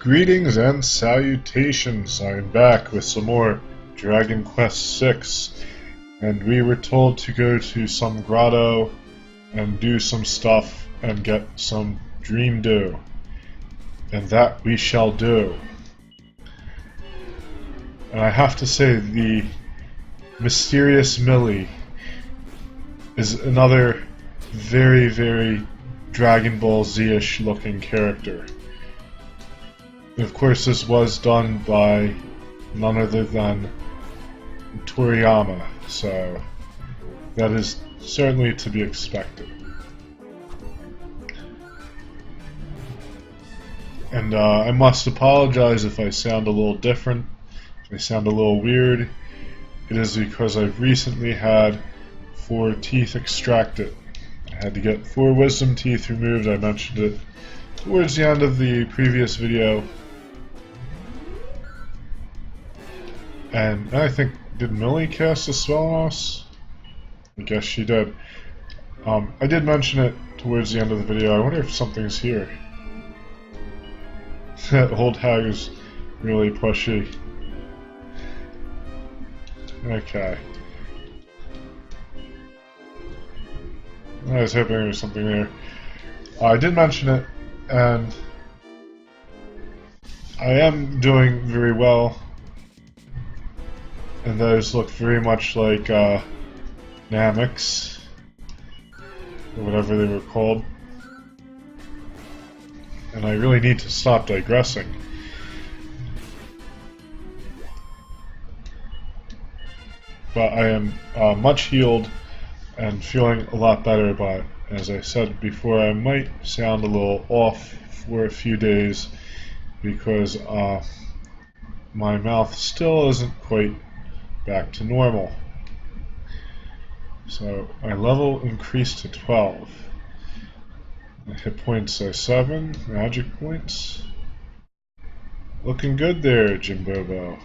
Greetings and salutations. I am back with some more Dragon Quest VI, and we were told to go to some grotto and do some stuff and get some dream dew, and that we shall do. And I have to say, the mysterious Millie is another very, very Dragon Ball Z-ish looking character. Of course, this was done by none other than Toriyama, so that is certainly to be expected. And I must apologize if I sound a little different, if I sound a little weird. It is because I've recently had 4 teeth extracted. I had to get 4 wisdom teeth removed. I mentioned it towards the end of the previous video. And I think, did Millie cast a spell on us? I guess she did. I did mention it towards the end of the video. I wonder if something's here. That old hag is really pushy. Okay. I was hoping there was something there. I did mention it, and I am doing very well. And those look very much like Namex, or whatever they were called. And I really need to stop digressing. But I am much healed and feeling a lot better, but as I said before, I might sound a little off for a few days because my mouth still isn't quite back to normal. So my level increased to 12. My hit points are 7, magic points. Looking good there, Jimbobo.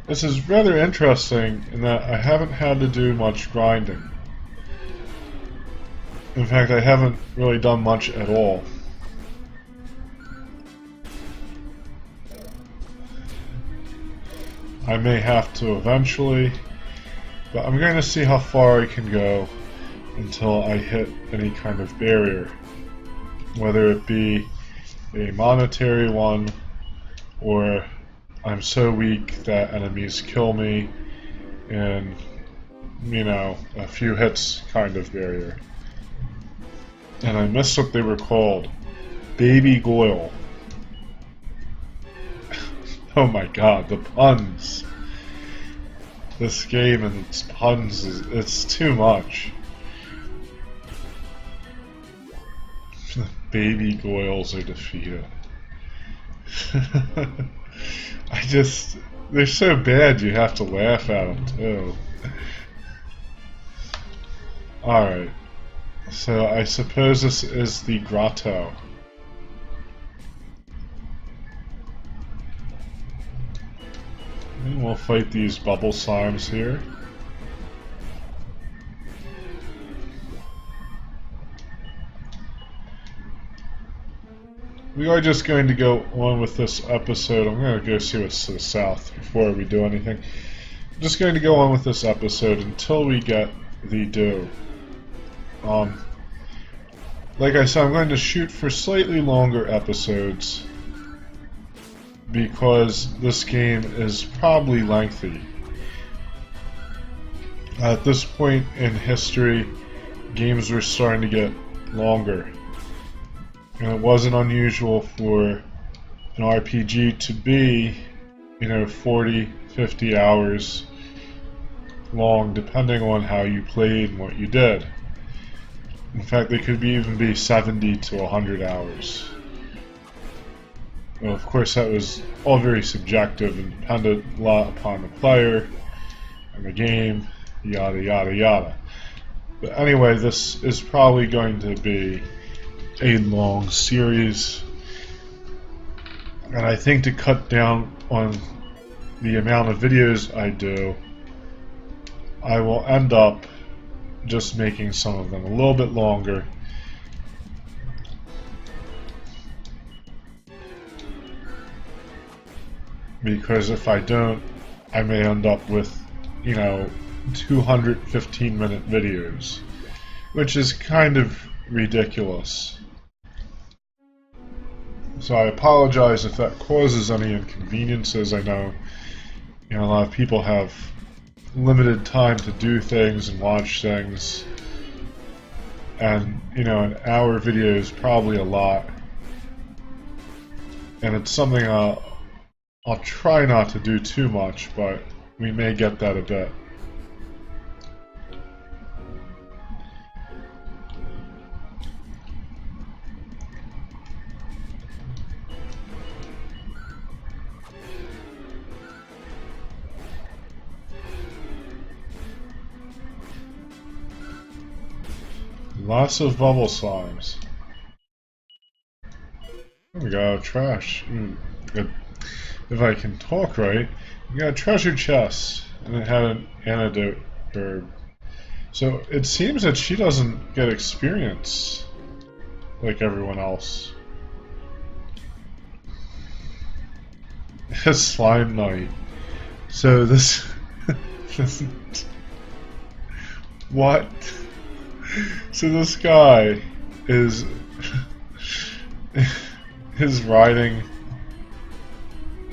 This is rather interesting in that I haven't had to do much grinding. In fact, I haven't really done much at all. I may have to eventually, but I'm going to see how far I can go until I hit any kind of barrier. Whether it be a monetary one, or I'm so weak that enemies kill me in, you know, a few hits kind of barrier. And I missed what they were called. Baby Goyle. Oh my god, the puns. This game and its puns, it's too much. The baby Goyles are defeated. They're so bad you have to laugh at them too. Alright. So I suppose this is the grotto. And we'll fight these bubble slimes here. We are just going to go on with this episode. I'm going to go see what's to the south before we do anything. I'm just going to go on with this episode until we get the dew. Like I said, I'm going to shoot for slightly longer episodes because this game is probably lengthy. At this point in history, games were starting to get longer. And it wasn't unusual for an RPG to be, 40, 50 hours long, depending on how you played and what you did. In fact, they could even be 70 to 100 hours. Well, of course, that was all very subjective and depended a lot upon the player and the game, yada yada yada. But anyway, this is probably going to be a long series, and I think to cut down on the amount of videos I do, I will end up just making some of them a little bit longer. Because if I don't, I may end up with, 215-minute videos, which is kind of ridiculous. So I apologize if that causes any inconveniences. I know, a lot of people have limited time to do things and watch things, and an hour video is probably a lot, and it's something I'll try not to do too much, but we may get that a bit. Lots of bubble slimes. There we go, trash. If I can talk right, we got a treasure chest, and it had an antidote herb. So it seems that she doesn't get experience like everyone else. A slime knight. So this what? So this guy is riding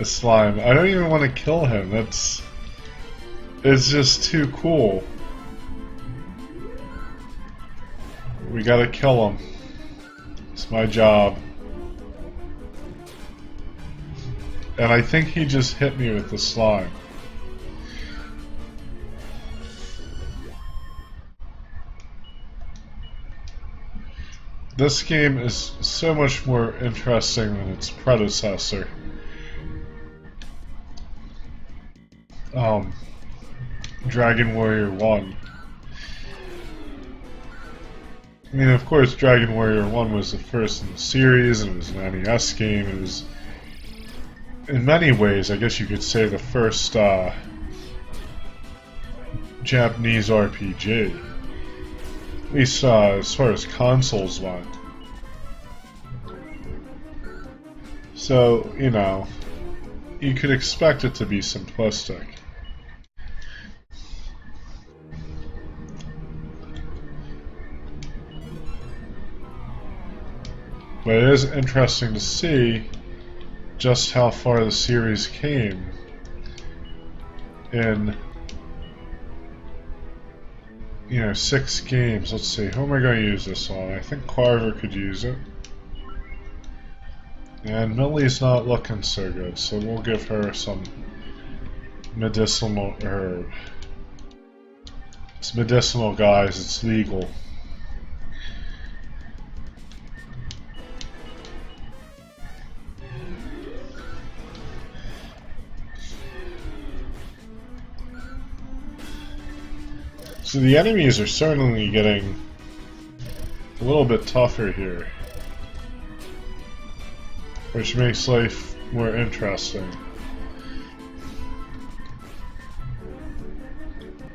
a slime. I don't even want to kill him. It's just too cool. We gotta kill him. It's my job. And I think he just hit me with the slime. This game is so much more interesting than its predecessor. Dragon Warrior 1. I mean, of course, Dragon Warrior 1 was the first in the series, and it was an NES game. It was, in many ways, I guess you could say, the first Japanese RPG. At least as far as consoles went. So, you could expect it to be simplistic. But it is interesting to see just how far the series came in 6 games. Let's see, who am I going to use this on? I think Carver could use it. And Millie's not looking so good, so we'll give her some medicinal herb. It's medicinal, guys, it's legal. So the enemies are certainly getting a little bit tougher here, which makes life more interesting.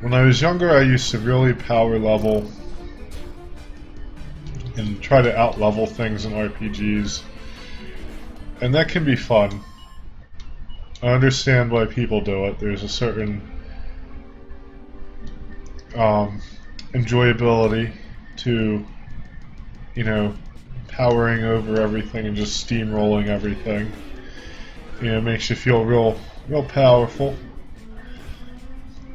When I was younger, I used to really power level and try to out-level things in RPGs, and that can be fun. I understand why people do it. There's a certain enjoyability to, powering over everything and just steamrolling everything. It makes you feel real powerful.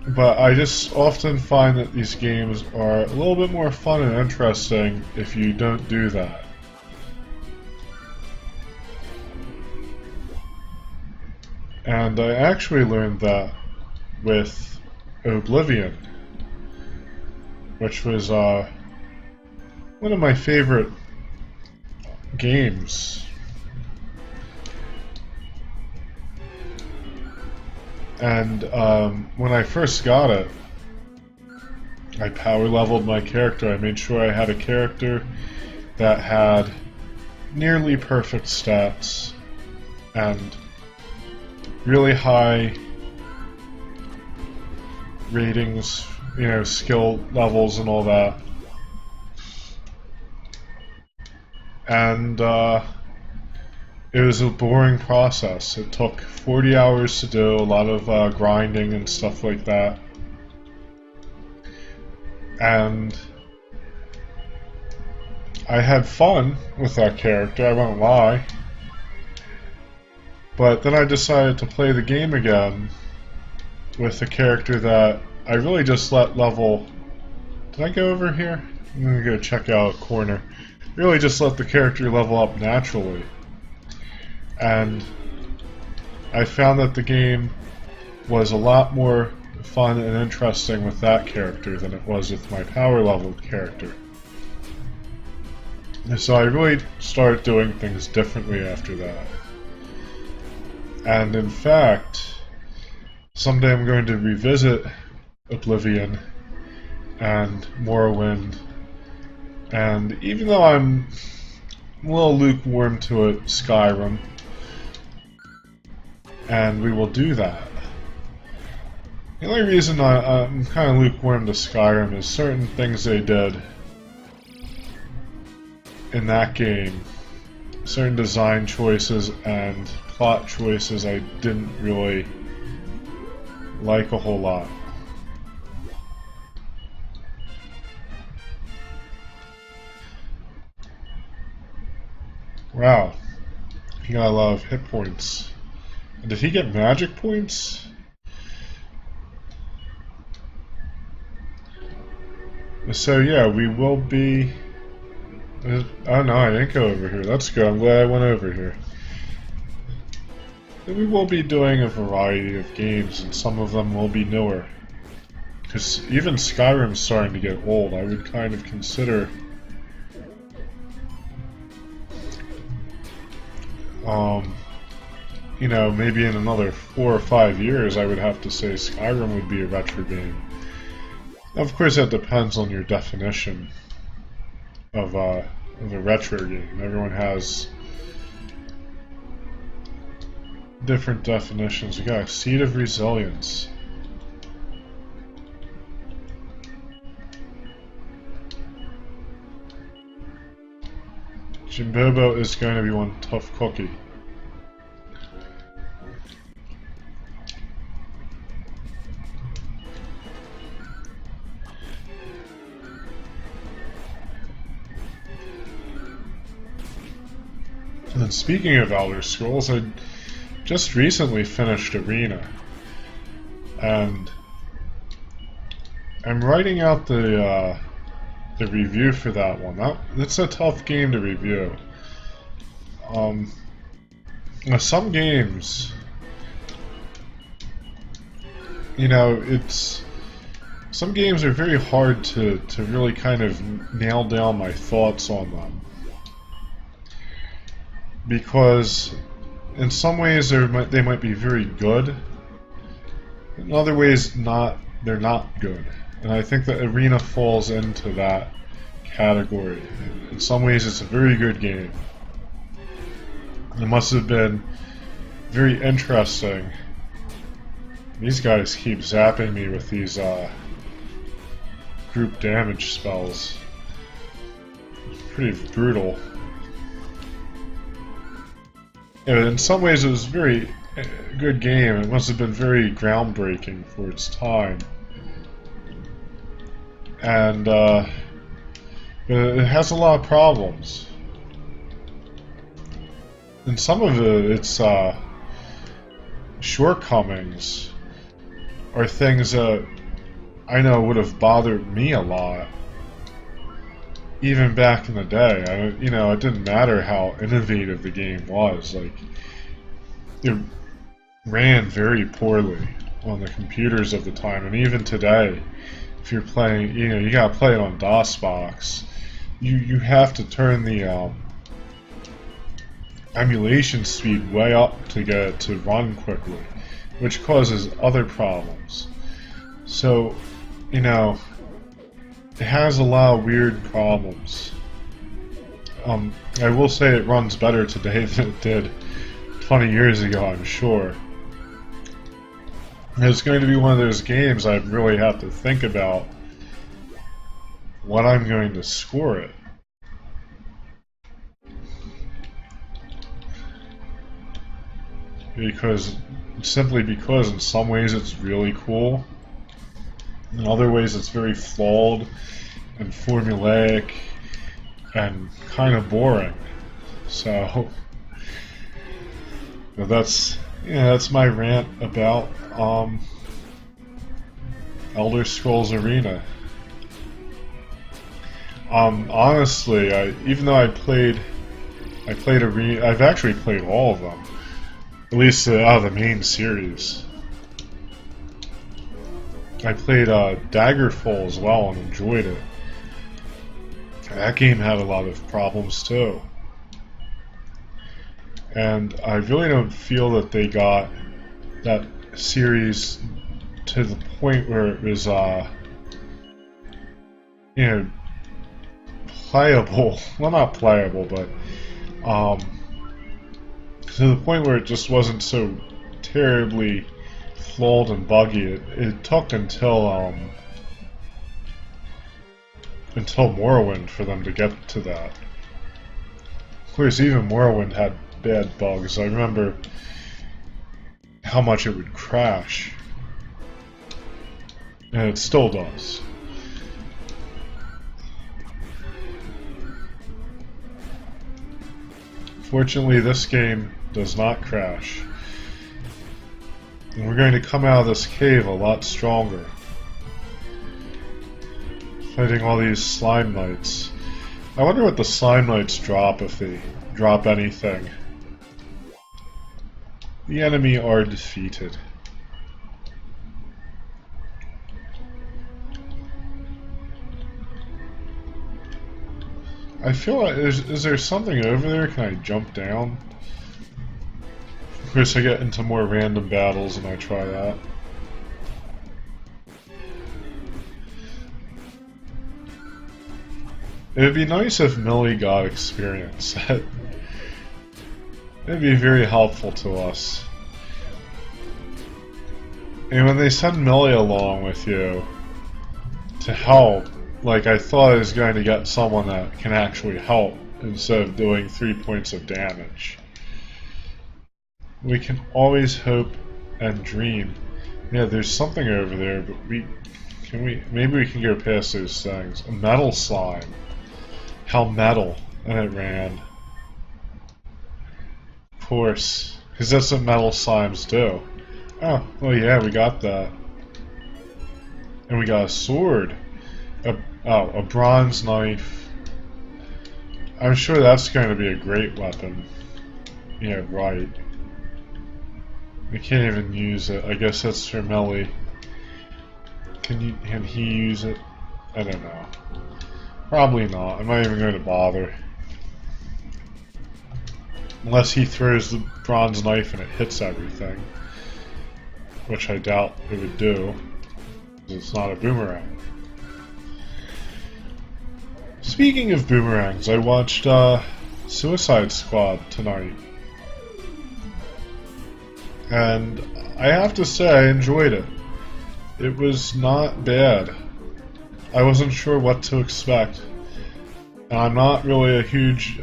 But I just often find that these games are a little bit more fun and interesting if you don't do that. And I actually learned that with Oblivion, which was one of my favorite games. And when I first got it, I power leveled my character. I made sure I had a character that had nearly perfect stats and really high ratings skill levels and all that. And it was a boring process. It took 40 hours to do, a lot of grinding and stuff like that. And I had fun with that character, I won't lie. But then I decided to play the game again with a character that I really just let level... Did I go over here? I'm gonna go check out a corner. Really just let the character level up naturally. And I found that the game was a lot more fun and interesting with that character than it was with my power leveled character. And so I really started doing things differently after that. And in fact, someday I'm going to revisit Oblivion and Morrowind. And even though I'm a little lukewarm to it, Skyrim, and we will do that. The only reason I'm kind of lukewarm to Skyrim is certain things they did in that game, certain design choices and plot choices I didn't really like a whole lot. Wow, he got a lot of hit points. And did he get magic points? So yeah, we will be... Oh no, I didn't go over here. That's good, I'm glad I went over here. And we will be doing a variety of games, and some of them will be newer. Because even Skyrim's starting to get old. I would kind of consider... maybe in another 4 or 5 years I would have to say Skyrim would be a retro game. Of course that depends on your definition of a retro game. Everyone has different definitions. We got a Seed of Resilience. Jimbobo is going to be one tough cookie. And then speaking of Elder Scrolls, I just recently finished Arena, and I'm writing out the review for that one. That's a tough game to review. Some games, some games are very hard to really kind of nail down my thoughts on them. Because in some ways they might be very good, in other ways they're not good. And I think that Arena falls into that category. In some ways it's a very good game. It must have been very interesting. These guys keep zapping me with these group damage spells. It's pretty brutal. In some ways it was a very good game. It must have been very groundbreaking for its time. And it has a lot of problems. And some of its shortcomings are things that I know would have bothered me a lot. Even back in the day, it didn't matter how innovative the game was. Like, it ran very poorly on the computers of the time, and even today, if you're playing, you gotta play it on DOSBox. You have to turn the emulation speed way up to get it to run quickly, which causes other problems. So, it has a lot of weird problems. I will say it runs better today than it did 20 years ago, I'm sure. It's going to be one of those games I really have to think about what I'm going to score it. Simply because in some ways it's really cool, in other ways it's very flawed and formulaic and kind of boring. So that's my rant about Elder Scrolls Arena. Honestly, even though I played Arena, I've actually played all of them, at least out of the main series. I played Daggerfall as well and enjoyed it. That game had a lot of problems too. And I really don't feel that they got that series to the point where it was, playable. Well, not playable, but to the point where it just wasn't so terribly flawed and buggy. It took until Morrowind for them to get to that. Of course, even Morrowind had bad bugs. I remember how much it would crash, and it still does. Fortunately, this game does not crash. And we're going to come out of this cave a lot stronger. Fighting all these slime knights. I wonder what the slime knights drop if they drop anything. The enemy are defeated. I feel like is there something over there? Can I jump down? Of course, I get into more random battles and I try that. It would be nice if Millie got experience. It'd be very helpful to us. And when they send Millie along with you to help, like, I thought I was going to get someone that can actually help instead of doing 3 points of damage. We can always hope and dream. Yeah, there's something over there, but maybe we can go past those things. A metal slime. How metal. And it ran. Of course. Because that's what metal slimes do. Oh, well yeah, we got that. And we got a sword. A bronze knife. I'm sure that's going to be a great weapon. Yeah, right. We can't even use it. I guess that's for Melly. Can he use it? I don't know. Probably not. I'm not even going to bother. Unless he throws the bronze knife and it hits everything. Which I doubt it would do. It's not a boomerang. Speaking of boomerangs, I watched Suicide Squad tonight. And I have to say I enjoyed it. It was not bad. I wasn't sure what to expect. And I'm not really a huge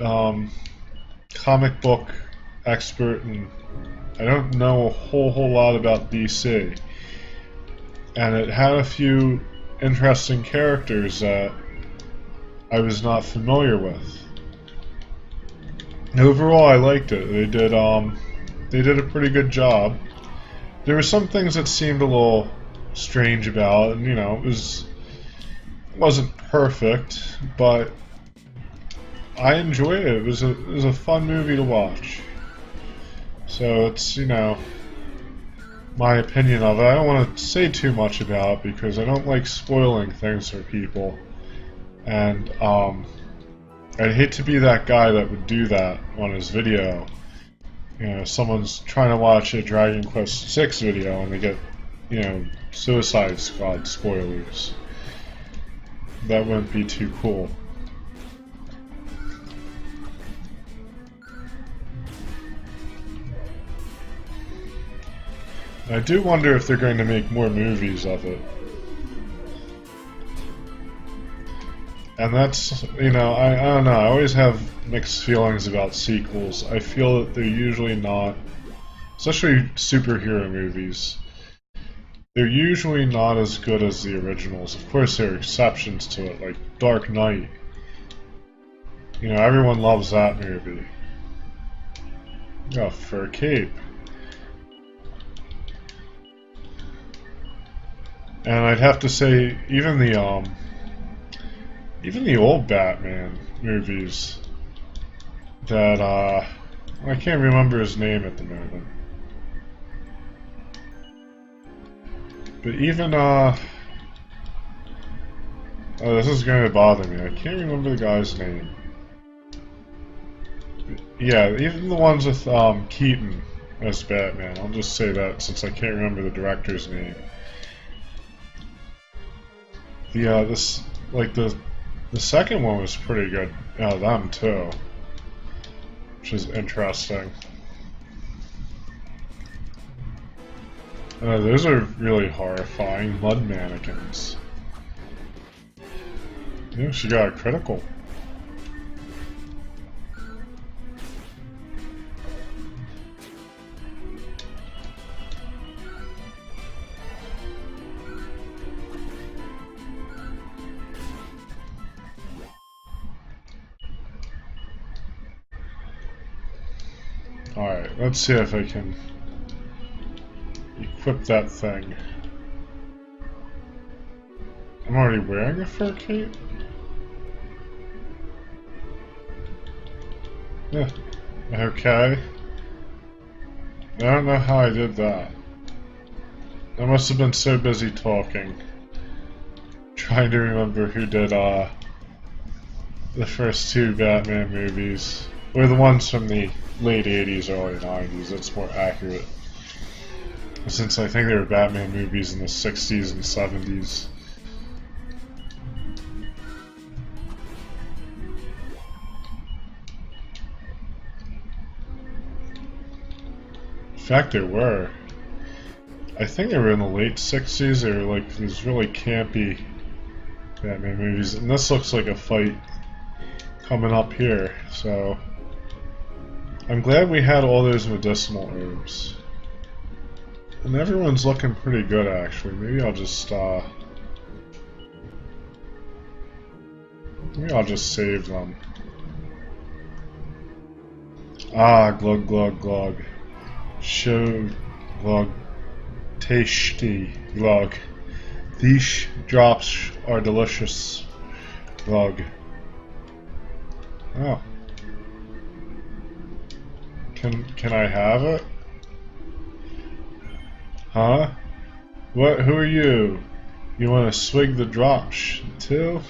comic book expert, and I don't know a whole lot about DC. And it had a few interesting characters that I was not familiar with. Overall, I liked it. They did a pretty good job. There were some things that seemed a little strange about it, and it wasn't perfect, but I enjoyed it. It was a fun movie to watch. So it's my opinion of it. I don't want to say too much about it because I don't like spoiling things for people. And I'd hate to be that guy that would do that on his video. Someone's trying to watch a Dragon Quest VI video and they get, Suicide Squad spoilers. That wouldn't be too cool. I do wonder if they're going to make more movies of it. And that's, you know, I don't know, I always have mixed feelings about sequels. I feel that they're usually not, especially superhero movies, they're usually not as good as the originals. Of course there are exceptions to it, like Dark Knight. You know, everyone loves that movie. Oh, fur cape. And I'd have to say, even the old Batman movies that, I can't remember his name at the moment. But even, oh, this is going to bother me. I can't remember the guy's name. But yeah, even the ones with, Keaton as Batman. I'll just say that since I can't remember the director's name. The second one was pretty good. Them too, which is interesting. Those are really horrifying mud mannequins. Yeah, she got a critical. Alright, let's see if I can equip that thing. I'm already wearing a fur cape? Yeah. Okay. I don't know how I did that. I must have been so busy talking. Trying to remember who did, the first two Batman movies. Or the ones from the late 80s, early 90s, that's more accurate. Since I think there were Batman movies in the 60s and 70s. In fact, there were. I think they were in the late 60s, they were like these really campy Batman movies. And this looks like a fight coming up here, so I'm glad we had all those medicinal herbs. And everyone's looking pretty good, actually. Maybe I'll just save them. Ah, glug glug glug. Show glug. Tasty glug. These drops are delicious. Glug. Oh. Can I have it? Huh? What? Who are you? You want to swig the drops too?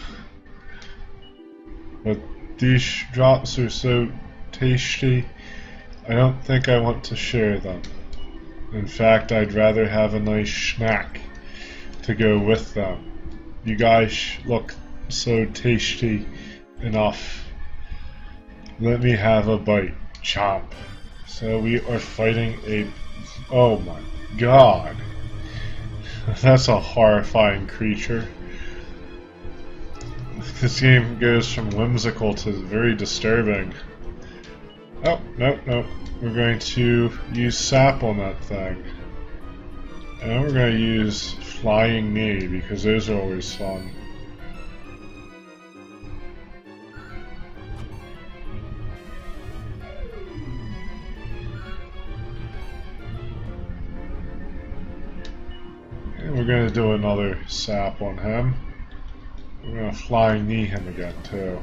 But these drops are so tasty, I don't think I want to share them. In fact, I'd rather have a nice snack to go with them. You guys look so tasty enough. Let me have a bite. Chomp. So we are fighting a... Oh my god. That's a horrifying creature. This game goes from whimsical to very disturbing. Oh, no, no. We're going to use sap on that thing. And we're going to use flying knee because those are always fun. And we're going to do another sap on him. We're going to flying knee him again too.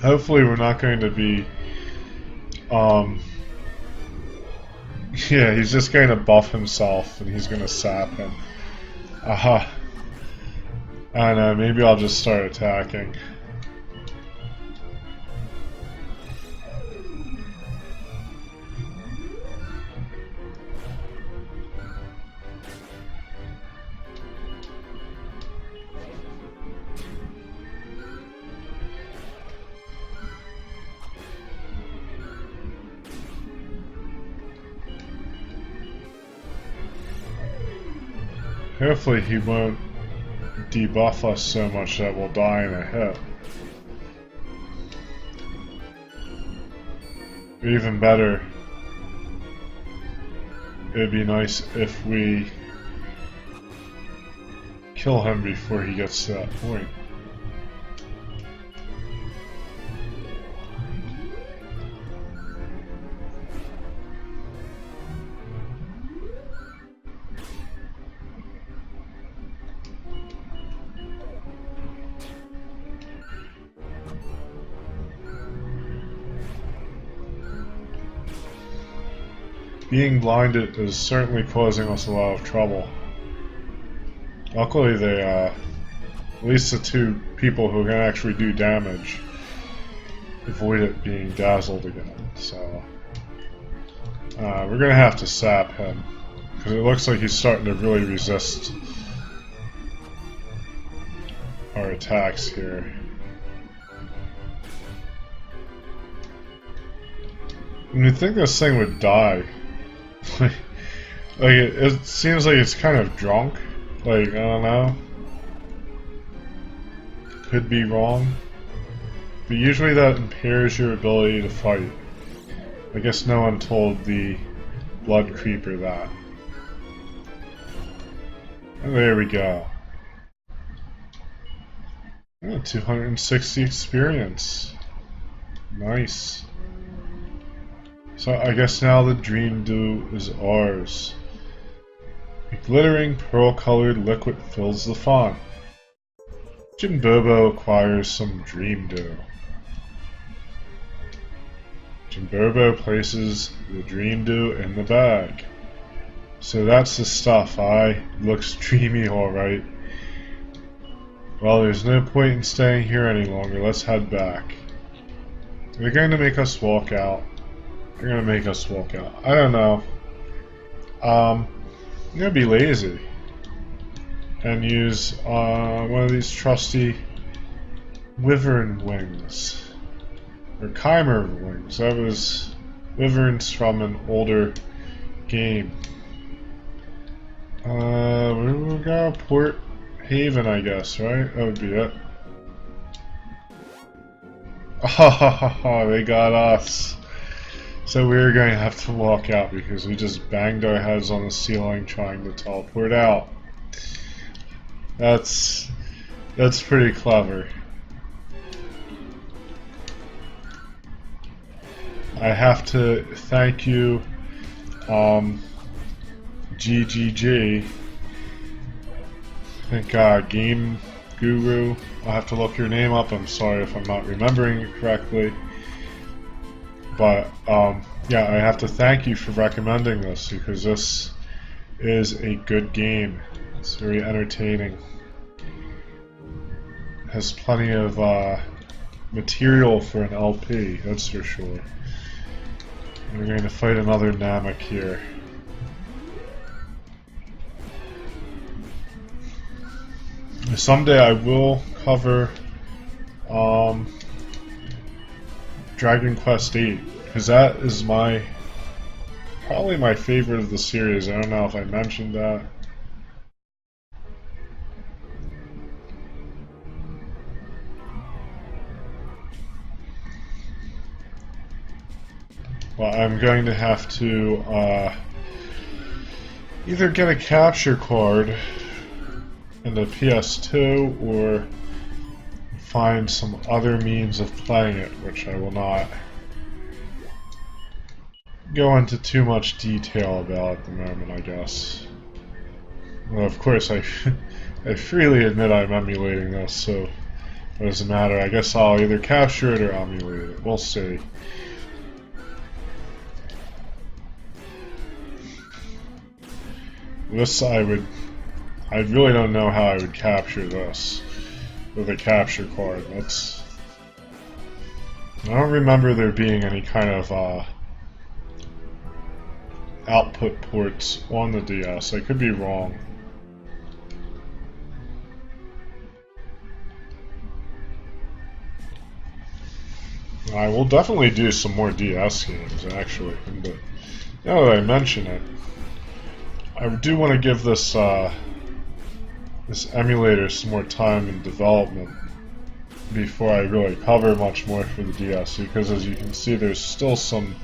Hopefully we're not going to be, yeah, he's just going to buff himself and he's going to sap him. Aha. I don't know, maybe I'll just start attacking. Hopefully he won't debuff us so much that we'll die in a hit. Even better, it'd be nice if we kill him before he gets to that point. Being blinded is certainly causing us a lot of trouble. Luckily they, at least the two people who can actually do damage, avoid it being dazzled again, so... we're gonna have to sap him, because it looks like he's starting to really resist our attacks here. And you'd think this thing would die. Like it seems like it's kind of drunk. Like, I don't know. Could be wrong. But usually that impairs your ability to fight. I guess no one told the blood creeper that. And there we go. Oh, 260 experience. Nice. So I guess now the Dream Dew is ours. A glittering pearl-colored liquid fills the font. Jimbobo acquires some Dream Dew. Jimbobo places the Dream Dew in the bag. So that's the stuff. Looks dreamy alright. Well, there's no point in staying here any longer. Let's head back. They're going to make us walk out. They're gonna make us walk out. I don't know. I'm gonna be lazy and use one of these trusty wyvern wings or chimer wings. That was wyverns from an older game. We got Port Haven, I guess, right? That would be it. Oh, they got us. So we're going to have to walk out because we just banged our heads on the ceiling trying to teleport out. That's pretty clever. I have to thank you, GGG. I think Game Guru. I'll have to look your name up. I'm sorry if I'm not remembering it correctly. But, yeah, I have to thank you for recommending this because this is a good game. It's very entertaining. It has plenty of material for an LP, that's for sure. And we're going to fight another Namek here. Someday I will cover Dragon Quest VIII, because that is probably my favorite of the series. I don't know if I mentioned that. Well, I'm going to have to either get a capture card in the PS2 or find some other means of playing it, which I will not go into too much detail about at the moment, I guess. Well, of course, I freely admit I'm emulating this, so it doesn't matter. I guess I'll either capture it or emulate it. We'll see. This I really don't know how I would capture this with a capture card. I don't remember there being any kind of output ports on the DS. I could be wrong. I will definitely do some more DS games, actually, but now that I mention it, I do want to give this this emulator some more time in development before I really cover much more for the DS, because as you can see there's still some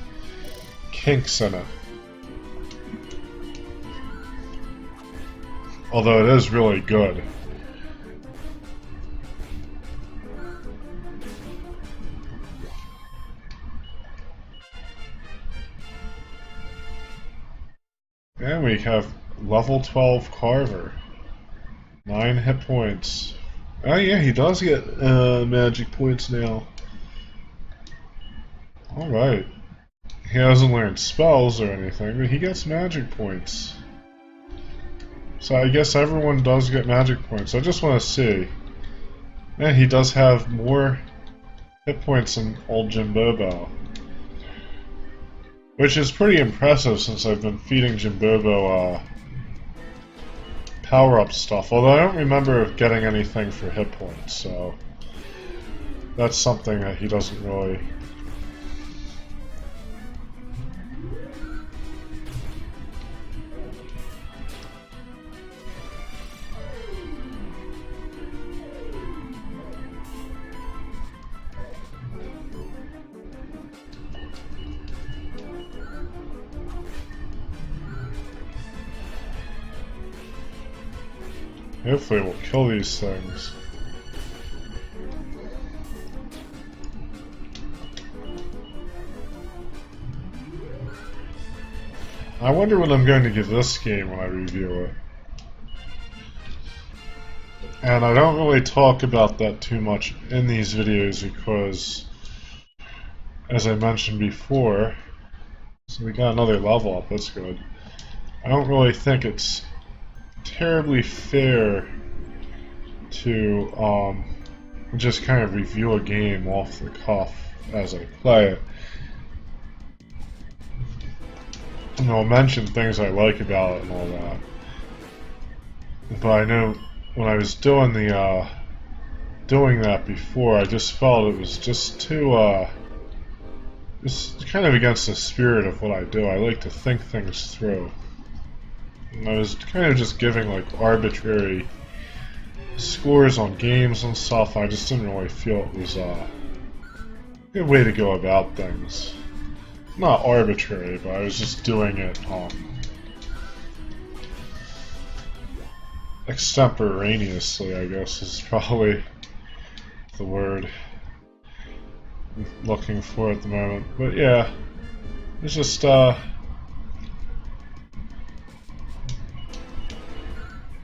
kinks in it. Although it is really good. And we have level 12 Carver. 9 hit points. Oh yeah, he does get magic points now. Alright. He hasn't learned spells or anything, but he gets magic points. So I guess everyone does get magic points. I just want to see. Yeah, he does have more hit points than old Jimbobo. Which is pretty impressive since I've been feeding Jimbobo power-up stuff, although I don't remember getting anything for hit points, so that's something that he doesn't really... Hopefully we'll kill these things. I wonder what I'm going to give this game when I review it. And I don't really talk about that too much in these videos because, as I mentioned before, so we got another level up, that's good. I don't really think it's terribly fair to just kind of review a game off the cuff as I play it. And I'll mention things I like about it and all that. But I know when I was doing that before, I just felt it was just too just kind of against the spirit of what I do. I like to think things through. And I was kind of just giving like arbitrary scores on games and stuff. I just didn't really feel it was a good way to go about things. Not arbitrary, but I was just doing it extemporaneously, I guess is probably the word I'm looking for at the moment. But yeah, it's just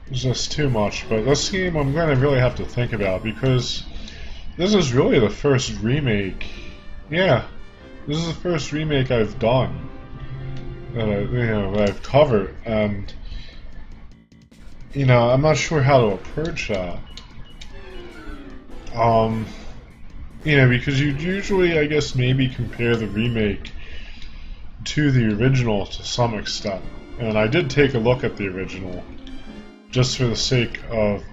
it's just too much. But this game I'm going to really have to think about because this is really the first remake. Yeah, this is the first remake I've done that I've covered, and I'm not sure how to approach that. Because you'd usually, I guess, maybe compare the remake to the original to some extent, and I did take a look at the original just for the sake of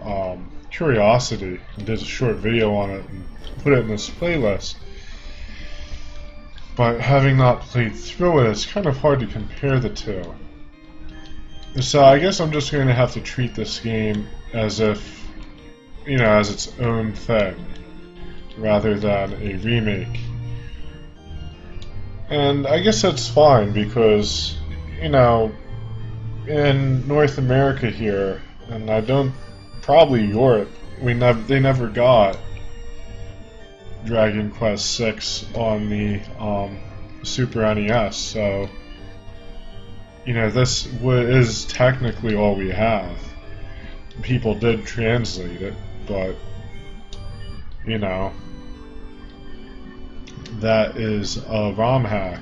curiosity, and did a short video on it and put it in this playlist. But having not played through it, it's kind of hard to compare the two. So I guess I'm just going to have to treat this game as if, as its own thing, rather than a remake. And I guess that's fine because, in North America here, and probably Europe, they never got Dragon Quest VI on the Super NES, so this is technically all we have. People did translate it, but that is a ROM hack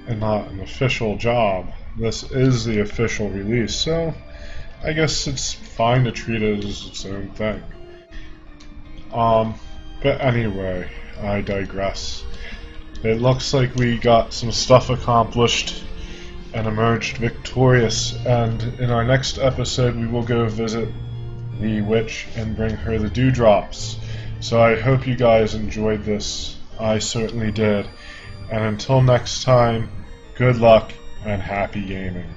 and not an official job. This is the official release, so I guess it's fine to treat it as its own thing. But anyway, I digress. It looks like we got some stuff accomplished and emerged victorious, and in our next episode we will go visit the witch and bring her the dewdrops. So I hope you guys enjoyed this. I certainly did. And until next time, good luck and happy gaming.